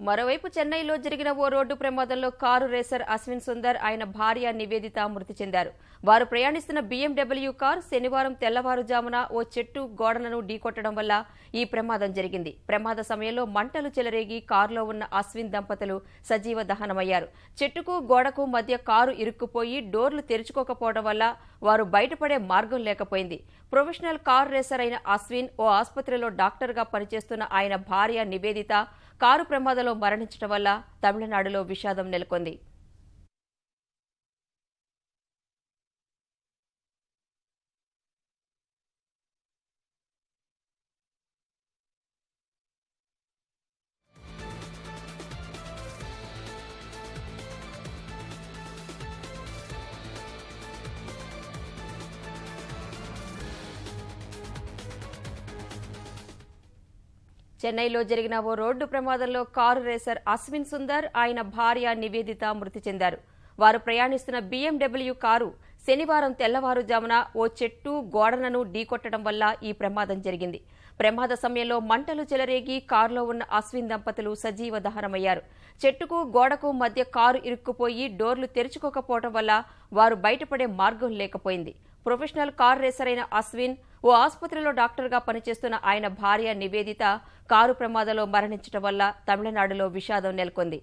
మరోవైపు చెన్నైలో జరిగిన ఓ రోడ్డు ప్రమాదంలో కారు రేసర్ అశ్విన్ సుందర్ ఆయన భార్య నివేదిత మృతి చెందారు. వారు ప్రయాణిస్తున్న BMW కారు శనివారం తెల్లవారుజామున ఓ చెట్టు గోడలను ఢీకొట్టడం వల్ల ఈ ప్రమాదం జరిగింది. ప్రమాద సమయంలో మంటలు చెలరేగి కారులో ఉన్న అశ్విన్ దంపతులు సజీవ దహనమయ్యారు. చెట్టుకు గోడకు మధ్య కారు ఇరుక్కుపోయి డోర్లు తెరుచుకోకపోవడం వల్ల వారు బయటపడే మార్గం లేకపోయింది. ప్రొఫెషనల్ కారు రేసర్ అయిన అశ్విన్ ఓ ఆసుపత్రిలో డాక్టర్గా పనిచేస్తున్న ఆయన భార్య నివేదిత కారు ప్రమాదంలో మరణించడం వల్ల తమిళనాడులో విషాదం నెలకొంది. చెన్నైలో జరిగిన ఓ రోడ్డు ప్రమాదంలో కారు రేసర్ అశ్విన్ సుందర్ ఆయన భార్య నివేదిత మృతి చెందారు. వారు ప్రయాణిస్తున్న BMW కారు శనివారం తెల్లవారుజామున ఓ చెట్టు గోడలను ఢీకొట్టడం వల్ల ఈ ప్రమాదం జరిగింది. ప్రమాద సమయంలో మంటలు చెలరేగి కారులో ఉన్న అశ్విన్ దంపతులు సజీవ దహనమయ్యారు. చెట్టుకు గోడకు మధ్య కారు ఇరుక్కుపోయి డోర్లు తెరుచుకోకపోవడం వల్ల వారు బయటపడే మార్గం లేకపోయింది. ప్రొఫెషనల్ కారు రేసర్ అయిన అశ్విన్ ఓ ఆసుపత్రిలో డాక్టర్గా పనిచేస్తున్న ఆయన భార్య నివేదిత కారు ప్రమాదంలో మరణించడం వల్ల తమిళనాడులో విషాదం నెలకొంది.